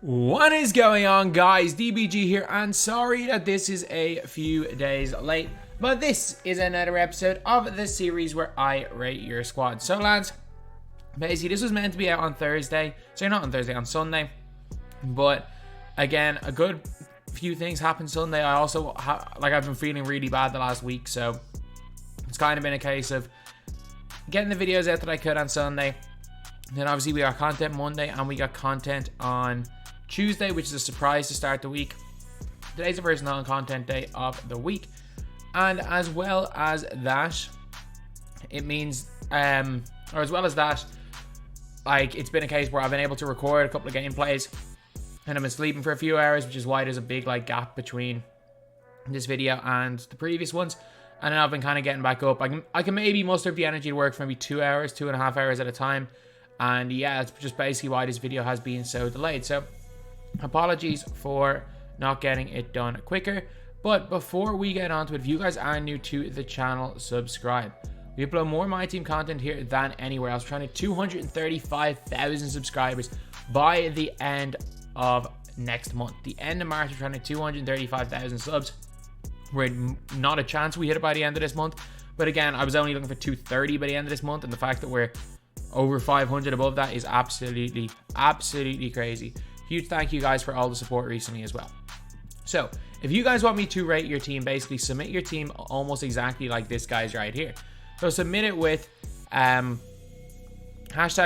What is going on, guys? DBG here, and sorry that this is a few days late, but this is another episode of the series where I rate your squad. So lads, basically this was meant to be out on Thursday, so not on Thursday, on Sunday, but again, a good few things happened Sunday. I also I've been feeling really bad the last week, so it's kind of been a case of getting the videos out that I could on Sunday. Then obviously we got content Monday and we got content on Tuesday, which is a surprise to start the week. Today's the first non-content day of the week, and as well as that, it means or as well as that, like, it's been a case where I've been able to record a couple of gameplays and I've been sleeping for a few hours, which is why there's a big gap between this video and the previous ones. And then I've been kind of getting back up. I can maybe muster up the energy to work for maybe 2 hours, 2.5 hours at a time. And yeah, it's just basically why this video has been so delayed. So apologies for not getting it done quicker. But before we get on to it, if you guys are new to the channel, subscribe. We upload more MyTEAM content here than anywhere else. We're trying to 235,000 subscribers by the end of next month. The end of March, we're trying to 235,000 subs. We're not a chance we hit it by the end of this month. But again, I was only looking for 230 by the end of this month. And the fact that we're over 500 above that is absolutely crazy. Huge thank you guys for all the support recently as well. So if you guys want me to rate your team, basically submit your team almost exactly like this guy's right here. So submit it with hashtag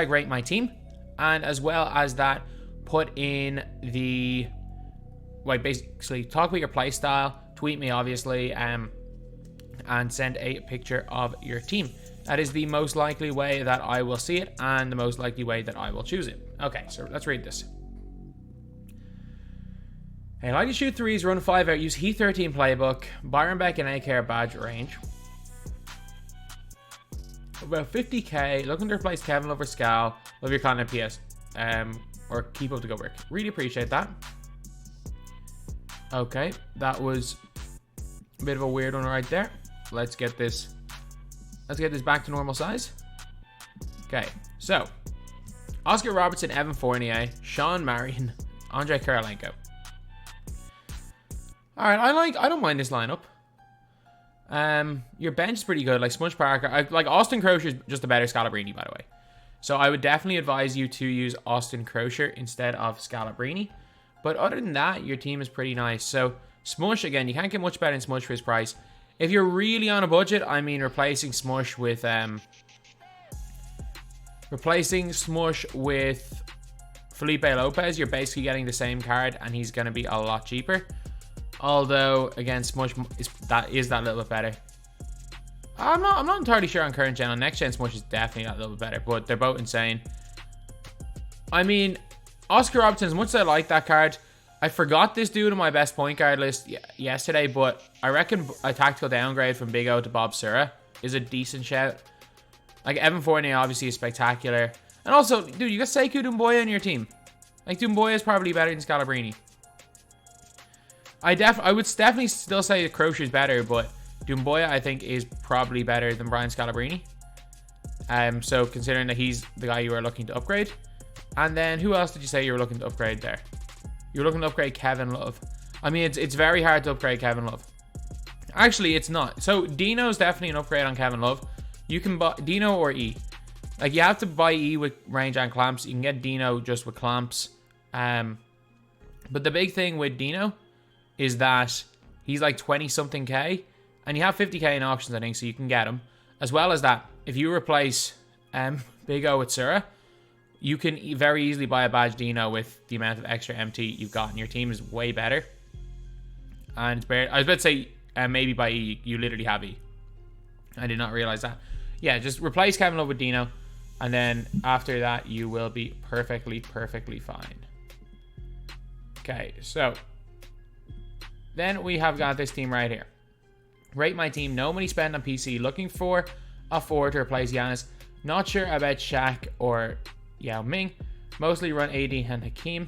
rate my team, and as well as that, put in the basically talk about your play style, tweet me obviously, and send a picture of your team. That is the most likely way that I will see it and the most likely way that I will choose it. Okay, so let's read this. Hey, like to shoot threes, run 5 out, use Heat 13 playbook, Byron Beck and AK are badge range. About 50k, looking to replace Kevin Love or Scal. Love your content, PS. Or keep up the good work. Really appreciate that. Okay, that was a bit of a weird one right there. Let's get this back to normal size. Okay, so Oscar Robertson, Evan Fournier, Sean Marion, Andre Kirilenko. All right, I don't mind this lineup. Your bench is pretty good, like Smush Parker. Like Austin Crocier's just a better Scalabrini, by the way. So I would definitely advise you to use Austin Crocier instead of Scalabrini. But other than that, your team is pretty nice. So Smush, again, you can't get much better than Smush for his price. If you're really on a budget, I mean, replacing Smush with Felipe Lopez, you're basically getting the same card, and he's going to be a lot cheaper. Although, again, Smush is that little bit better. I'm not entirely sure on current gen. On next gen, Smush is definitely that little bit better, but they're both insane. I mean, Oscar Robertson, as much as I like that card, I forgot this dude on my best point guard list yesterday, but I reckon a tactical downgrade from Big O to Bob Sura is a decent shout. Like, Evan Fournier obviously is spectacular. And also, dude, you got Sekou Doumbouya on your team. Like, Doumbouya is probably better than Scalabrini. I would definitely still say that Croce is better, but Doumbouya, I think, is probably better than Brian Scalabrini. So considering that he's the guy you were looking to upgrade. And then who else did you say you were looking to upgrade there? You were looking to upgrade Kevin Love. I mean, it's very hard to upgrade Kevin Love. Actually, it's not. So Dino's definitely an upgrade on Kevin Love. You can buy Dino or E. Like, you have to buy E with range and clamps. You can get Dino just with clamps. But the big thing with Dino is that he's like 20-something K, and you have 50k in auctions, I think, so you can get him. As well as that, if you replace Big O with Sura, you can very easily buy a badge Dino with the amount of extra MT you've got, and your team is way better. And it's better. I was about to say maybe by E, you literally have E. I did not realize that. Yeah, just replace Kevin Love with Dino, and then after that, you will be perfectly fine. Okay, so then we have got this team right here. Rate my team. No money spent on PC. Looking for a forward to replace Giannis. Not sure about Shaq or Yao Ming. Mostly run AD and Hakeem.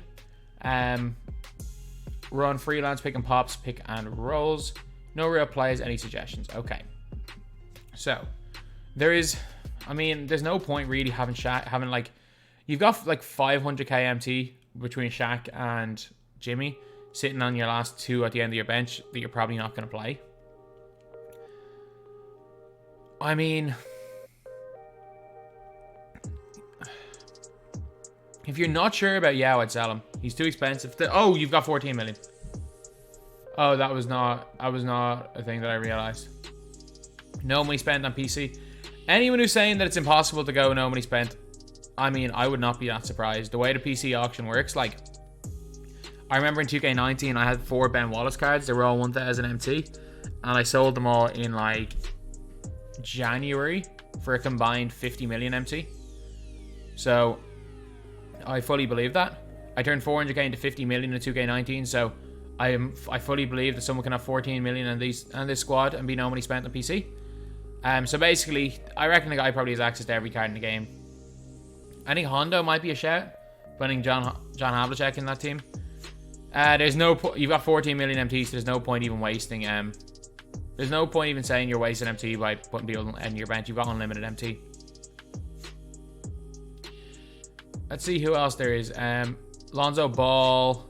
Run freelance, pick and pops, pick and rolls. No real plays. Any suggestions? Okay. So there's no point really having Shaq, you've got like 500k MT between Shaq and Jimmy sitting on your last two at the end of your bench that you're probably not going to play. I mean, if you're not sure about Yao, I'd sell him. He's too expensive. Oh, you've got 14 million. Oh, that was not a thing that I realized. No money spent on PC. Anyone who's saying that it's impossible to go no money spent, I mean, I would not be that surprised. The way the PC auction works, like, I remember in 2K19, I had 4 Ben Wallace cards. They were all 1000 MT. And I sold them all in, like, January for a combined 50 million MT. So, I fully believe that. I turned 400k into 50 million in 2K19, so I fully believe that someone can have 14 million in this squad and be no money spent on PC. So basically, I reckon the guy probably has access to every card in the game. I think Hondo might be a shout, putting John Havlicek in that team. There's no you've got 14 million MT, so there's no point even wasting. There's no point even saying you're wasting MT by putting people in your bench. You've got unlimited MT. Let's see who else there is. Lonzo Ball,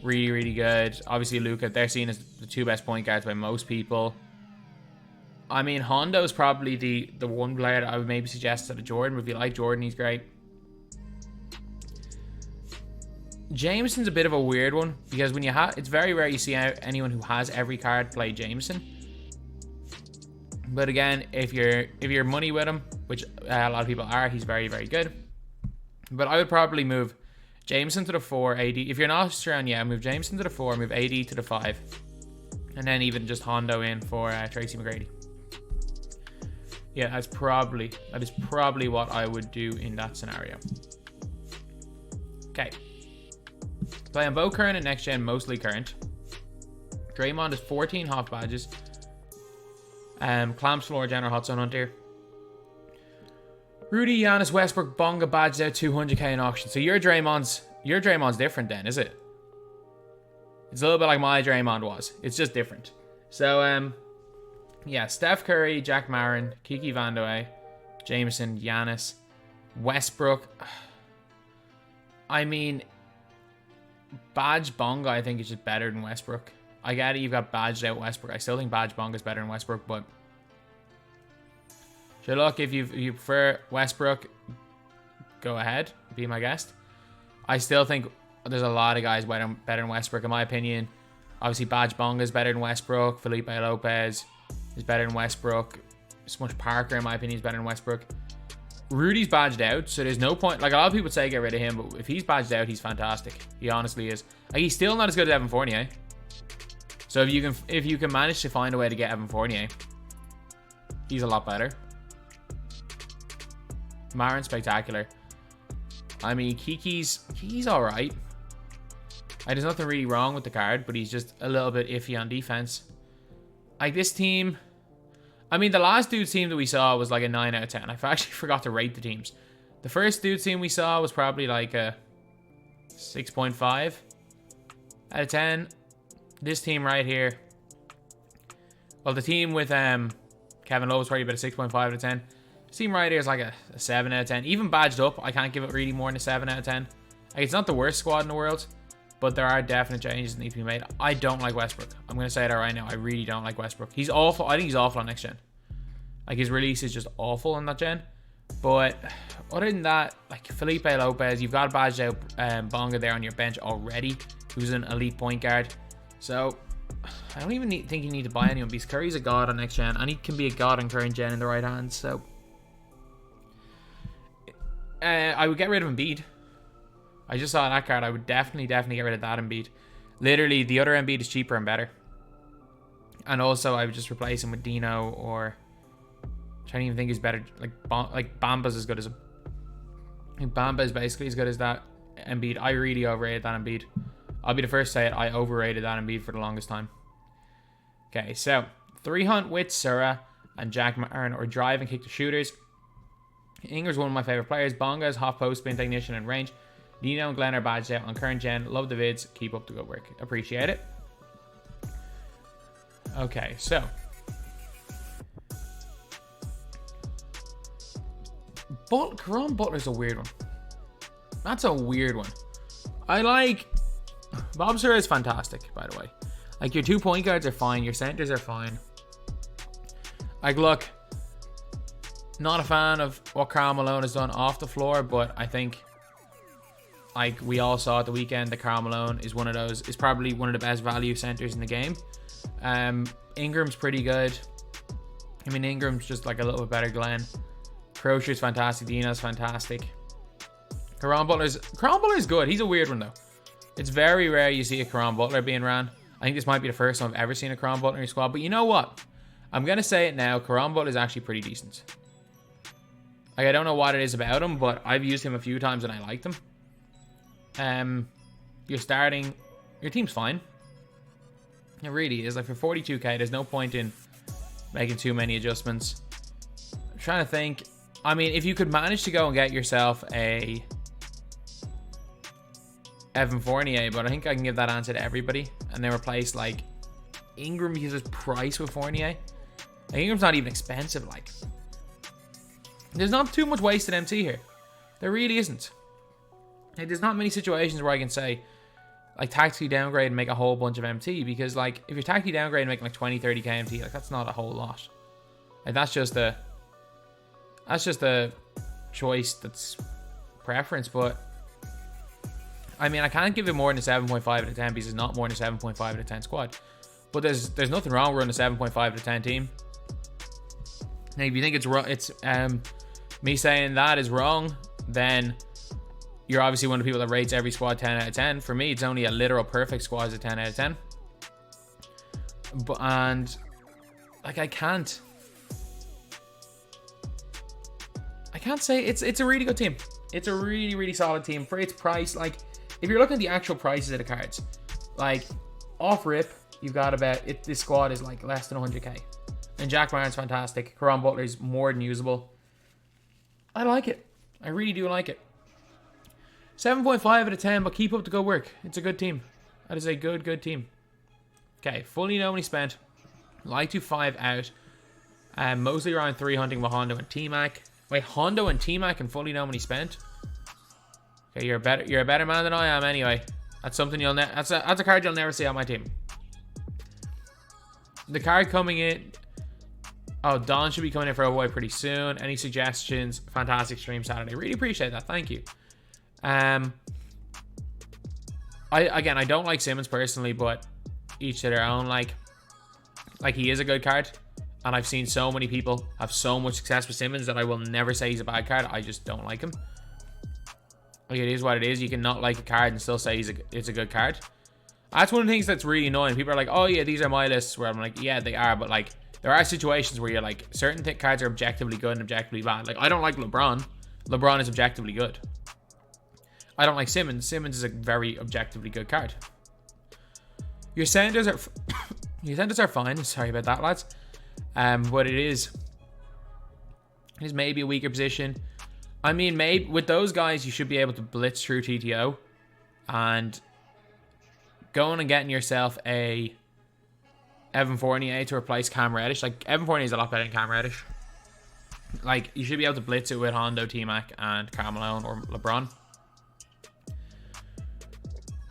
really good. Obviously Luka, they're seen as the 2 best point guards by most people. I mean, Hondo's probably the one player that I would maybe suggest to Jordan. If you like Jordan, he's great. Jameson's a bit of a weird one because when you have, it's very rare you see anyone who has every card play Jameson. But again, if you're money with him, which a lot of people are, he's very good. But I would probably move Jameson to the 4, AD. If you're not sure on, yeah, move Jameson to the 4, move AD to the 5, and then even just Hondo in for Tracy McGrady. Yeah, that is probably what I would do in that scenario. Okay. Play on both current and next gen, mostly current. Draymond has 14 hot badges. Clamps, Floor, General, Hot Zone Hunter. Rudy, Giannis, Westbrook, Bonga badged out 200k in auction. So your Draymond's different then, is it? It's a little bit like my Draymond was. It's just different. So yeah, Steph Curry, Jack Marin, Kiki Vandoe, Jameson, Giannis, Westbrook. I mean, Badge Bonga I think is just better than Westbrook. I get it, you've got badged out Westbrook. I still think Badge Bonga is better than Westbrook, but sure, look, if you prefer Westbrook, go ahead, be my guest. I still think there's a lot of guys better than Westbrook, in my opinion. Obviously, Badge Bonga is better than Westbrook. Felipe Lopez is better than Westbrook. Smush Parker, in my opinion, is better than Westbrook. Rudy's badged out, so there's no point. Like, a lot of people say get rid of him, but if he's badged out, he's fantastic. He honestly is. Like, he's still not as good as Evan Fournier. So if you can manage to find a way to get Evan Fournier, he's a lot better. Marin, spectacular. I mean, Kiki's alright. There's nothing really wrong with the card, but he's just a little bit iffy on defense. Like, this team, I mean, the last dude's team that we saw was like a 9 out of 10. I actually forgot to rate the teams. The first dude's team we saw was probably like a 6.5 out of 10. This team right here, well, the team with Kevin Lowe was probably about a 6.5 out of 10. This team right here is like a 7 out of 10. Even badged up, I can't give it really more than a 7 out of 10. Like, it's not the worst squad in the world, but there are definite changes that need to be made. I don't like Westbrook. I'm going to say that right now. I really don't like Westbrook. He's awful. I think he's awful on next gen. Like, his release is just awful on that gen. But other than that, like Felipe Lopez, you've got a badged out Bonga there on your bench already, who's an elite point guard. So I don't even think you need to buy anyone because Curry's a god on next gen, and he can be a god on current gen in the right hands. So I would get rid of Embiid. I just saw that card. I would definitely get rid of that Embiid. Literally, the other Embiid is cheaper and better. And also, I would just replace him with Dino, or I'm trying to even think he's better. Like Bamba's as good as him. I think Bamba is basically as good as that Embiid. I really overrated that Embiid. I'll be the first to say it. I overrated that Embiid for the longest time. Okay, so 3 hunt with Sura and Jack Marin, or drive and kick the shooters. Inger's one of my favorite players. Bonga is half post, spin technician, and range. Dino and Glenn are badged out on current gen. Love the vids. Keep up the good work. Appreciate it. Okay, so Caron Butler's a weird one. That's a weird one. I like... Bobster is fantastic, by the way. Like, your 2 point guards are fine. Your centers are fine. Like, look, not a fan of what Karl Malone has done off the floor, but I think, like we all saw at the weekend, that Karl Malone is is probably one of the best value centers in the game. Ingram's pretty good. I mean, Ingram's just like a little bit better Glenn. Crocier's fantastic. Dino's fantastic. Caron Butler's good. He's a weird one, though. It's very rare you see a Caron Butler being ran. I think this might be the first time I've ever seen a Caron Butler in your squad. But you know what? I'm going to say it now. Caron Butler is actually pretty decent. Like, I don't know what it is about him, but I've used him a few times and I liked him. Your team's fine. It really is. Like, for 42k, there's no point in making too many adjustments. I'm trying to think. I mean, if you could manage to go and get yourself a Evan Fournier, but I think I can give that answer to everybody, and then replace like Ingram because his price with Fournier. Like, Ingram's not even expensive. Like, there's not too much wasted MT here. There really isn't. Like, there's not many situations where I can say, like, tactically downgrade and make a whole bunch of MT, because like if you're tactically downgrade and making like 20-30k MT, like, that's not a whole lot. Like, that's just a choice, that's preference. But I mean, I can't give it more than a 7.5 out of 10 because it's not more than a 7.5 out of 10 squad. But there's nothing wrong with running a 7.5 out of 10 team. Now, if you think it's me saying that is wrong, then you're obviously one of the people that rates every squad 10 out of 10. For me, it's only a literal perfect squad is a 10 out of 10. And like, I can't say it's a really good team. It's a really, really solid team for its price. Like, if you're looking at the actual prices of the cards, like, off rip, you've got about it. This squad is like less than 100k. And Jack Barnes fantastic. Caron Butler is more than usable. I like it. I really do like it. 7.5 out of 10, but keep up the good work. It's a good team. That is a good team. Okay, fully know when he spent. Like to 5 out. Mostly around 3 hunting with Hondo and T-Mac. Wait, Hondo and T-Mac and fully know when he spent? Okay, you're a better man than I am anyway. That's something that's a card you'll never see on my team. The card coming in. Oh, Don should be coming in for a boy pretty soon. Any suggestions? Fantastic stream Saturday. Really appreciate that. Thank you. I don't like Simmons personally, but each to their own. Like he is a good card, and I've seen so many people have so much success with Simmons that I will never say he's a bad card. I just don't like him. Like, it is what it is. You can not like a card and still say it's a good card. That's one of the things that's really annoying. People are like, oh yeah, these are my lists, where I'm like, yeah, they are, but like, there are situations where you're like, certain cards are objectively good and objectively bad. Like, I don't like LeBron. LeBron is objectively good. I don't like Simmons. Simmons is a very objectively good card. Your centers are fine. Sorry about that, lads. But it is maybe a weaker position. I mean, maybe with those guys, you should be able to blitz through TTO and going and getting yourself a Evan Fournier to replace Cam Reddish. Like, Evan Fournier is a lot better than Cam Reddish. Like, you should be able to blitz it with Hondo, T-Mac, and Karl Malone or LeBron.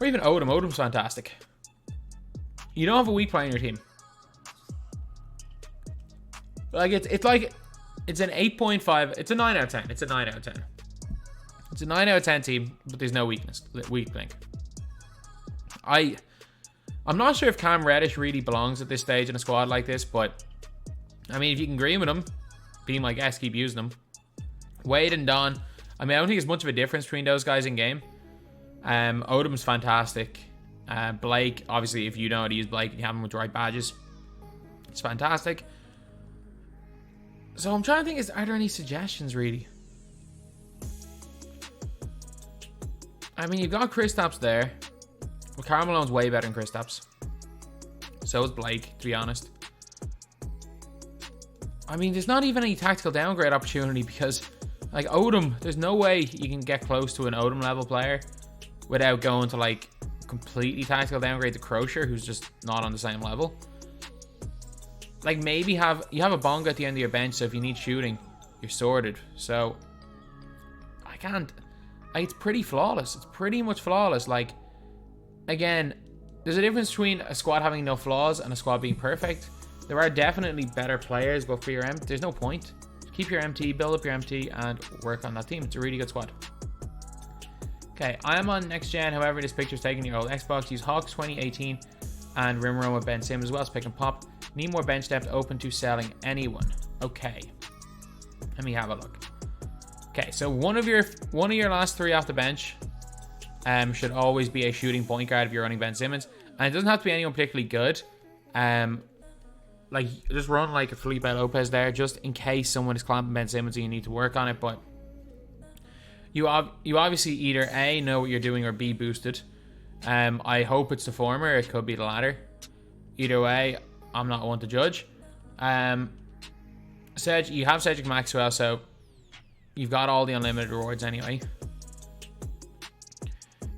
Or even Odom. Odom's fantastic. You don't have a weak player in your team. Like, it's an 8.5. It's a 9 out of 10. It's a 9 out of 10. It's a 9 out of 10 team, but there's no weak link. I'm not sure if Cam Reddish really belongs at this stage in a squad like this, but I mean, if you can agree with him, be my guest, keep using them. Wade and Don, I mean, I don't think there's much of a difference between those guys in game. Odom's fantastic. Blake, obviously, if you know how to use Blake and you have him with the right badges, it's fantastic. So I'm trying to think, are there any suggestions really? I mean, you've got Kristaps there. Well, Karl Malone's way better than Kristaps. So is Blake, to be honest. I mean, there's not even any tactical downgrade opportunity because, like, Odom, there's no way you can get close to an Odom level player without going to, like, completely tactical downgrade to Crocier, who's just not on the same level. Like, maybe you have a Bonga at the end of your bench, so if you need shooting, you're sorted. So I Like, it's pretty flawless. It's pretty much flawless. Like, again, there's a difference between a squad having no flaws and a squad being perfect. There are definitely better players, but for your there's no point. Keep your MT, build up your MT, and work on that team. It's a really good squad. Okay, I am on next gen. However, this picture's taken your old Xbox. Use Hawks 2018 and Rim Run with Ben Simmons as well. So pick and pop. Need more bench depth. Open to selling anyone. Okay, let me have a look. Okay, so one of your last 3 off the bench should always be a shooting point guard if you're running Ben Simmons, and it doesn't have to be anyone particularly good. Like, just run like a Felipe Lopez there, just in case someone is clamping Ben Simmons and you need to work on it. But you obviously either A, know what you're doing, or B, boosted. I hope it's the former. It could be the latter. Either way, I'm not one to judge. You have Cedric Maxwell, so you've got all the unlimited rewards anyway.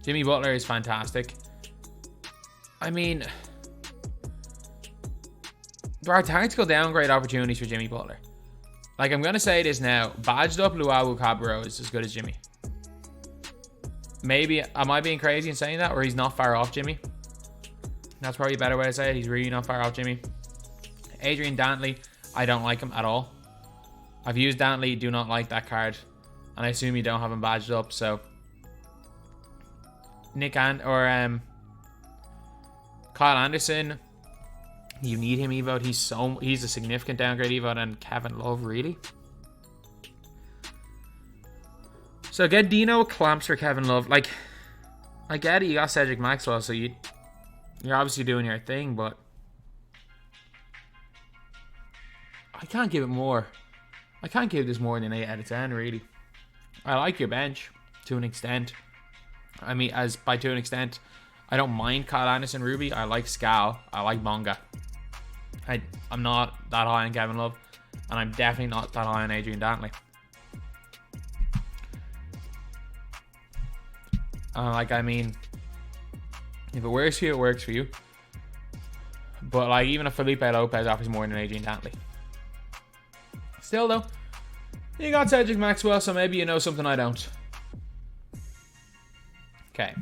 Jimmy Butler is fantastic. I mean, there are tactical downgrade opportunities for Jimmy Butler. Like, I'm going to say this now. Badged up Luau Cabro is as good as Jimmy. Maybe, am I being crazy in saying that? Or he's not far off Jimmy? That's probably a better way to say it. He's really not far off Jimmy. Adrian Dantley, I don't like him at all. I've used Dantley, do not like that card. And I assume you don't have him badged up, so. Kyle Anderson. You need him evoed. He's a significant downgrade evoed. And Kevin Love, really? So get Dino clamps for Kevin Love. Like, I get it, you got Cedric Maxwell, so you're obviously doing your thing, but I can't give it more. I can't give this more than 8 out of 10, really. I like your bench to an extent. I mean, to an extent, I don't mind Kyle Anderson, Ruby. I like Scal. I like Bonga. I'm not that high on Kevin Love, and I'm definitely not that high on Adrian Dantley. I mean, if it works for you, it works for you. But, like, even if Felipe Lopez offers more than Adrian Dantley. Still, though, you got Cedric Maxwell, so maybe you know something I don't. Okay.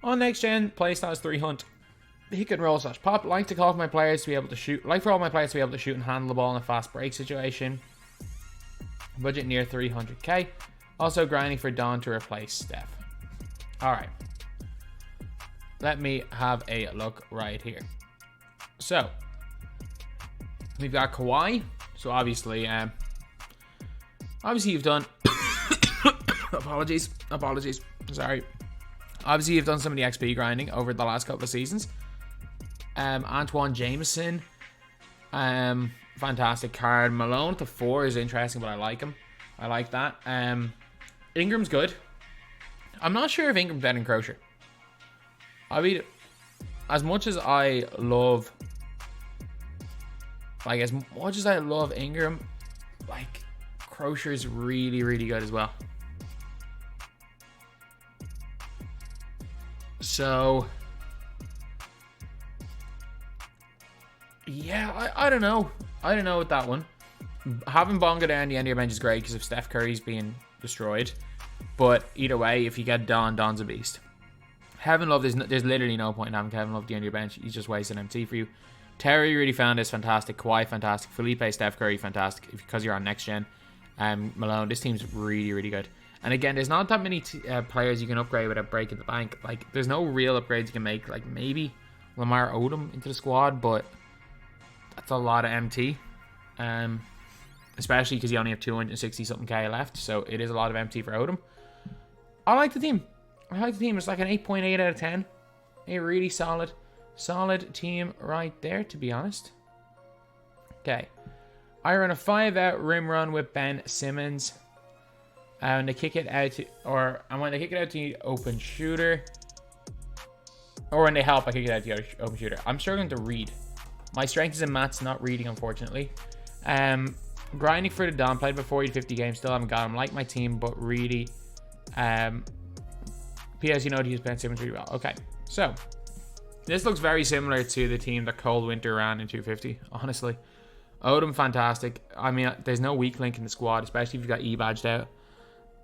On next gen, playstyle is 3 hunt. Pick and roll / pop. Like for all my players to be able to shoot. And handle the ball in a fast break situation. Budget near 300k. Also grinding for Don to replace Steph. Alright. Let me have a look right here. So, we've got Kawhi. So obviously you've done apologies. Sorry. Obviously you've done some of the XP grinding over the last couple of seasons. Antoine Jameson. Fantastic card. Malone to 4 is interesting, but I like him. I like that. Ingram's good. I'm not sure if Ingram's better than Crozier. I mean, as much as I love Ingram, like, Crozier is really, really good as well. So, yeah, I don't know. I don't know with that one. Having Bonga there on the end of your bench is great because if Steph Curry's being destroyed. But either way, if you get Don's a beast. Kevin Love, there's literally no point in having Kevin Love at the end of your bench. He's just wasting MT for you. Terry, Rudy Fernandez, fantastic. Kawhi, fantastic. Felipe, Steph Curry, fantastic. Because you're on next gen. Malone, this team's really, really good. And again, there's not that many players you can upgrade without breaking the bank. Like, there's no real upgrades you can make. Like, maybe Lamar Odom into the squad, but that's a lot of MT. Especially because you only have 260-something K left. So it is a lot of MT for Odom. I like the team. It's like an 8.8 out of 10. A really solid team right there, to be honest. Okay. I run a 5-out rim run with Ben Simmons. And they kick it out to, when they kick it out to the open shooter. Or when they help, I kick it out to the open shooter. I'm struggling to read. My strength is in maths, not reading, unfortunately. Grinding for the Don. Played before 50 games. Still haven't got him. Like my team, but really. PS, you know to use Ben Simmons really well. Okay, so. This looks very similar to the team that Cold Winter ran in 250, honestly. Odom, fantastic. I mean, there's no weak link in the squad, especially if you've got E badged out.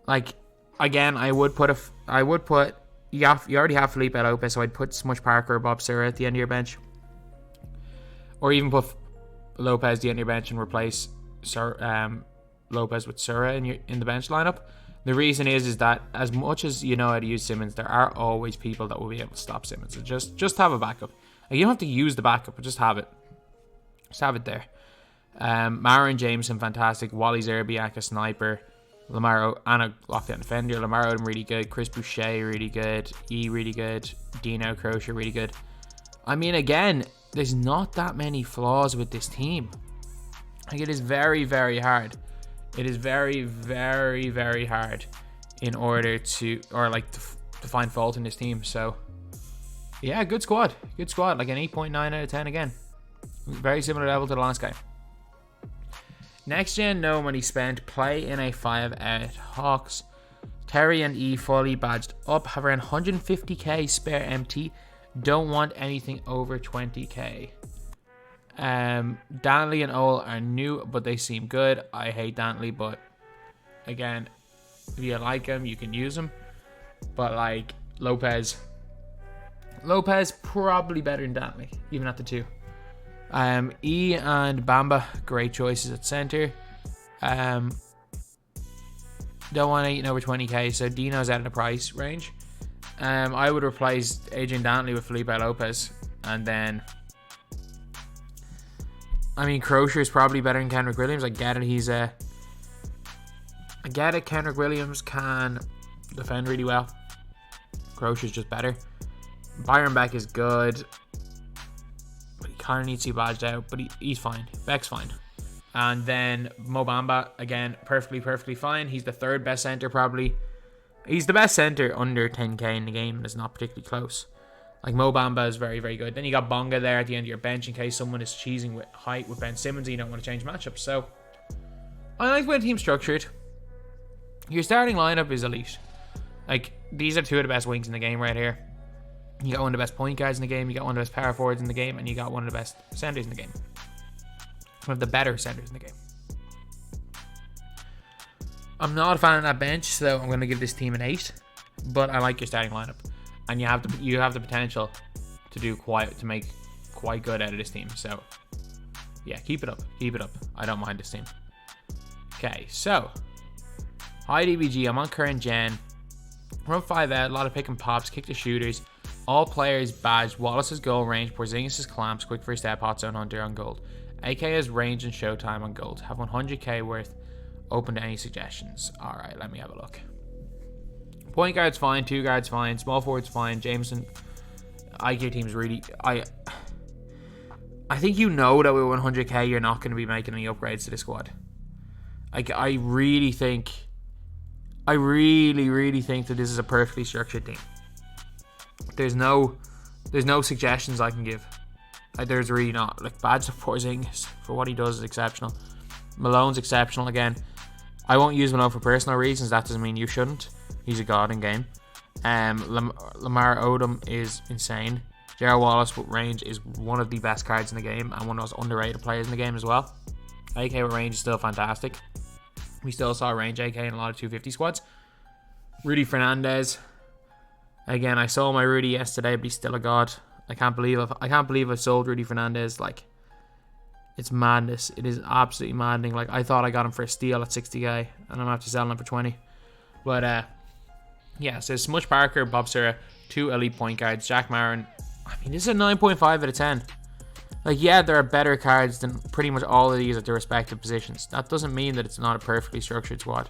Like, again, I would put you already have Felipe Lopez, so I'd put Smush Parker or Bob Sura at the end of your bench. Or even put Lopez at the end of your bench and replace Lopez with Sura in the bench lineup. The reason is that as much as you know how to use Simmons, there are always people that will be able to stop Simmons. So just have a backup. Like, you don't have to use the backup, but just have it. Just have it there. Antoine Jameson, fantastic. Wally Zerbiak, a sniper. Lamar and a lockdown defender. Lamar Odom, really good. Chris Boucher, really good. Really good. Dino Croce, really good. I mean, again, there's not that many flaws with this team. Like, it is very, very hard. It is very, very, very hard in order to, or like to find fault in this team. So, yeah, good squad. Good squad. Like an 8.9 out of 10 again. Very similar level to the last guy. Next gen, no money spent. Play in a 5 out. Hawks. Terry and E fully badged up. Have around 150k spare MT. Don't want anything over 20k. Dantley and Ole are new, but they seem good. I hate Dantley, but again, if you like him, you can use him. But like Lopez probably better than Dantley, even at the 2. E and Bamba, great choices at center. Don't want anything over 20k, so Dino's out of the price range. I would replace Adrian Dantley with Felipe Lopez, and then I mean, Crozier is probably better than Kendrick Williams. I get it. I get it. Kendrick Williams can defend really well. Crozier's just better. Byron Beck is good, but he kind of needs to be badged out. But he's fine. Beck's fine. And then Mo Bamba, again, perfectly fine. He's the 3rd best center probably. He's the best center under 10k in the game, and it's not particularly close. Like, Mo Bamba is very, very good. Then you got Bonga there at the end of your bench in case someone is cheesing with height with Ben Simmons and you don't want to change matchups. So, I like the way the team's structured. Your starting lineup is elite. Like, these are 2 of the best wings in the game right here. You got one of the best point guards in the game, you got one of the best power forwards in the game, and you got one of the best centers in the game. One of the better centers in the game. I'm not a fan of that bench, so I'm going to give this team an 8. But I like your starting lineup. And you have the potential to make quite good out of this team. So, yeah, keep it up. I don't mind this team. Okay, so high DBG. I'm on current gen. Run 5 out. A lot of pick and pops. Kick the shooters. All players badged. Wallace's goal range. Porzingis' clamps. Quick first step. Hot zone hunter on gold. AK has range and showtime on gold. Have 100k worth. Open to any suggestions. All right, let me have a look. Point guard's fine, 2 guards fine, small forward's fine. Jameson, IQ team's really. I think you know that with 100k you're not going to be making any upgrades to this squad. Like, I really think that this is a perfectly structured team. There's no suggestions I can give. Like, there's really not. Like, badge of Porzingis for what he does is exceptional. Malone's exceptional again. I won't use Malone for personal reasons. That doesn't mean you shouldn't. He's a god in game. Lamar Odom is insane. Gerald Wallace with range is one of the best cards in the game and one of those underrated players in the game as well. AK with range is still fantastic. We still saw range AK in a lot of 250 squads. Rudy Fernandez. Again, I sold my Rudy yesterday, but he's still a god. I can't believe I sold Rudy Fernandez. Like, it's madness. It is absolutely maddening. Like, I thought I got him for a steal at 60k, and I'm after selling him for 20. But yeah, so Smush Parker, Bob Sura, 2 elite point guards, Jack Marin. I mean, this is a 9.5 out of 10. Like, yeah, there are better cards than pretty much all of these at their respective positions. That doesn't mean that it's not a perfectly structured squad.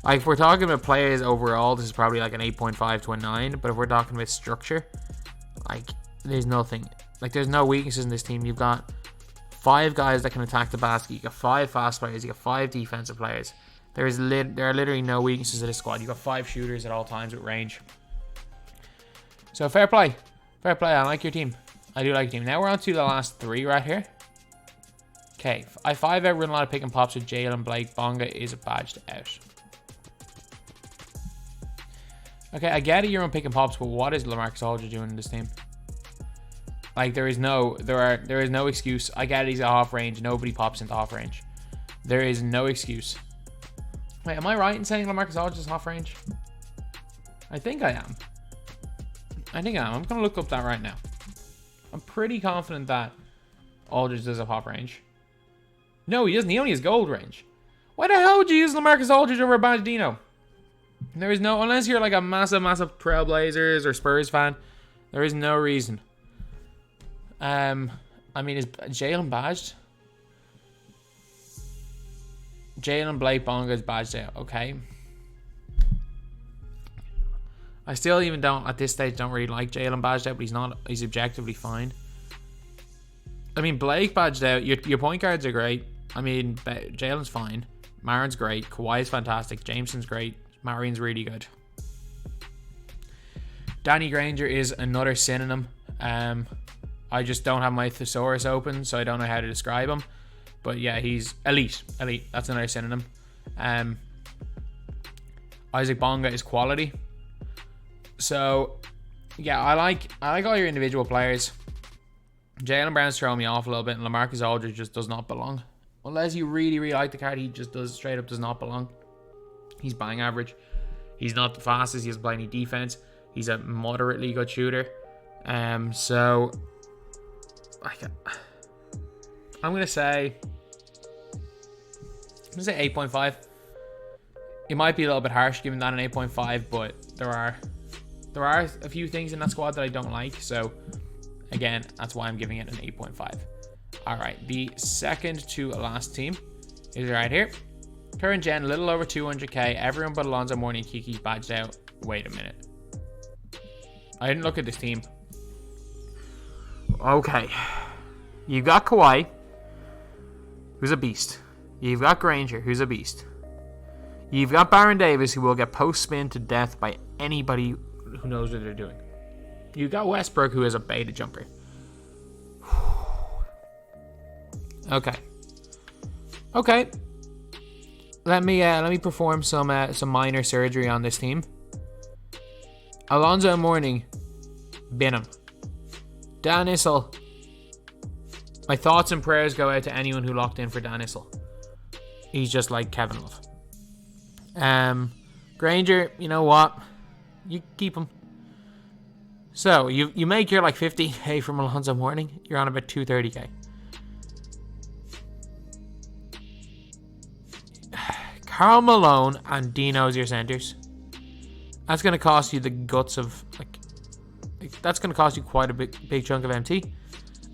Like, if we're talking about players overall, this is probably like an 8.5 to a 9. But if we're talking about structure, like, there's nothing. Like, there's no weaknesses in this team. You've got 5 guys that can attack the basket. You got 5 fast players. You got 5 defensive players. There are literally no weaknesses in this squad. You got 5 shooters at all times with range. So fair play. I like your team. I do like your team. Now we're on to the last 3 right here. Okay, I 5 out, run a lot of pick and pops with Jalen Blake. Bonga is badged out. Okay, I get it, you're on pick and pops, but what is LaMarcus Aldridge doing in this team? Like, there is no excuse. I get it, he's at half range. Nobody pops into half range. There is no excuse Wait, am I right in saying LaMarcus Aldridge is half range? I think I am. I'm going to look up that right now. I'm pretty confident that Aldridge does have half range. No, he doesn't. He only has gold range. Why the hell would you use LaMarcus Aldridge over Bajadino? There is no... Unless you're like a massive Trailblazers or Spurs fan, there is no reason. I mean, is Jalen badged? Jalen Blake Bonga is badged out. Okay. I still even don't, at this stage, don't really like Jalen badged out, but he's not. He's objectively fine. I mean, Blake badged out. Your point guards are great. I mean, Jalen's fine. Marin's great. Kawhi's fantastic. Jameson's great. Marian's really good. Danny Granger is another synonym. I just don't have my thesaurus open, so I don't know how to describe him. But yeah, he's elite. Elite. That's another synonym. Isaac Bonga is quality. So yeah, I like all your individual players. Jaylen Brown's throwing me off a little bit, and LaMarcus Aldridge just does not belong. Unless you really, really like the card, he just straight up does not belong. He's bang average. He's not the fastest. He doesn't play any defense. He's a moderately good shooter. So I'm gonna say 8.5. It might be a little bit harsh giving that an 8.5, but there are a few things in that squad that I don't like. So again, that's why I'm giving it an 8.5. All right, the second to last team is right here. Current gen, a little over 200k. Everyone but Alonzo Mourning and Kiki's badged out. Wait a minute. I didn't look at this team. Okay. You've got Kawhi, who's a beast. You've got Granger, who's a beast. You've got Baron Davis, who will get post-spin to death by anybody who knows what they're doing. You've got Westbrook, who is a beta jumper. Okay. Let me perform some minor surgery on this team. Alonzo Mourning, bin him. Dan Issel. My thoughts and prayers go out to anyone who locked in for Dan Issel. He's just like Kevin Love. Granger, you know what? You keep him. So you make your like 50k from Alonzo Mourning. You're on about 230k. Karl Malone and Dino's your centers. That's going to cost you the guts of that's going to cost you quite a big chunk of MT.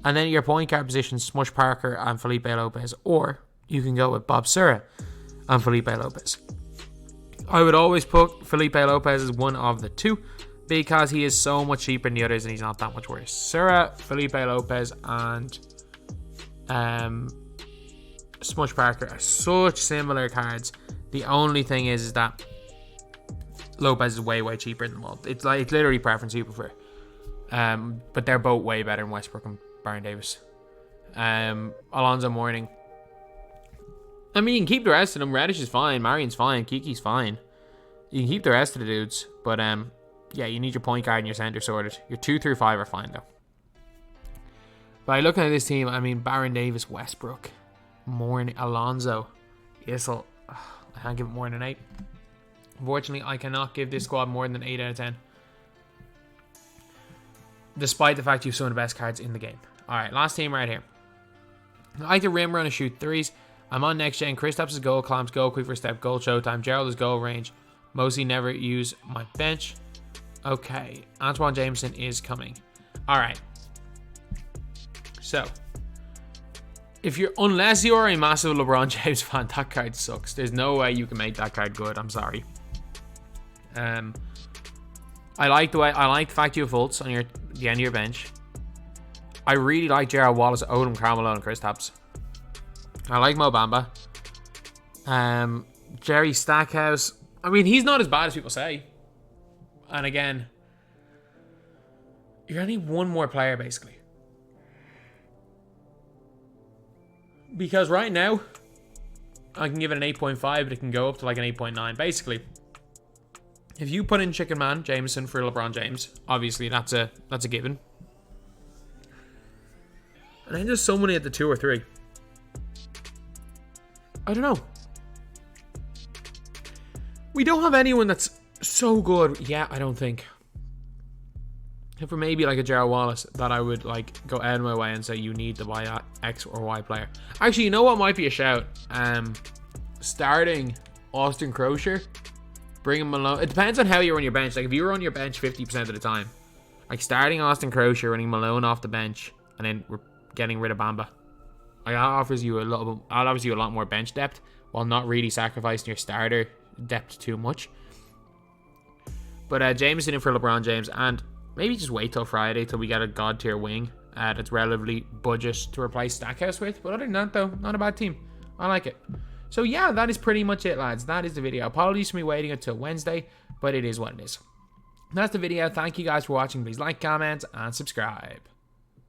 And then your point guard position, Smush Parker and Felipe Lopez, or you can go with Bob Sura and Felipe Lopez. I would always put Felipe Lopez as one of the two because he is so much cheaper than the others and he's not that much worse. Sura, Felipe Lopez, and Smush Parker are such similar cards. The only thing is that Lopez is way cheaper than them all. It's literally preference you prefer. But they're both way better than Westbrook and Baron Davis. Alonzo Mourning. I mean, you can keep the rest of them. Reddish is fine. Marian's fine. Kiki's fine. You can keep the rest of the dudes. But yeah, you need your point guard and your center sorted. Your 2 through 5 are fine though. By looking at this team, I mean Baron Davis, Westbrook, Mourning, Alonzo, Issel. I can't give it more than an 8. Unfortunately, I cannot give this squad more than an 8 out of 10. Despite the fact you have some of the best cards in the game. Alright, last team right here. I like to rim run and shoot threes. I'm on next gen. Kristaps is goal clamps, goal quick for step, goal showtime. Gerald is goal range. Mostly never use my bench. Okay, Antoine Jameson is coming. Alright. So, unless you're a massive LeBron James fan, that card sucks. There's no way you can make that card good. I'm sorry. I like the fact you have Fultz on the end of your bench. I really like Gerald Wallace, Odom, Carmelo, and Kristaps. I like Mo Bamba. Jerry Stackhouse. I mean, he's not as bad as people say. And again, you're only one more player basically. Because right now, I can give it an 8.5, but it can go up to like an 8.9. Basically, if you put in Chicken Man Jameson for LeBron James, obviously that's a given. And then there's somebody at the 2 or 3. I don't know. We don't have anyone that's so good. Yeah, I don't think. Except for maybe like a Gerald Wallace that I would like go out of my way and say you need to buy a X or Y player. Actually, you know what might be a shout? Starting Austin Crozier, bring him along. It depends on how you're on your bench. Like if you were on your bench 50% of the time, like starting Austin Crozier, running Malone off the bench, and then we're getting rid of Bamba. Like that offers you a lot more bench depth while not really sacrificing your starter depth too much. But Jameson in for LeBron James, and maybe just wait till Friday till we get a god tier wing that's relatively budget to replace Stackhouse with. But other than that though, not a bad team. I like it. So yeah, that is pretty much it, lads. That is the video. Apologies for me waiting until Wednesday, but it is what it is. That's the video. Thank you guys for watching. Please like, comment, and subscribe.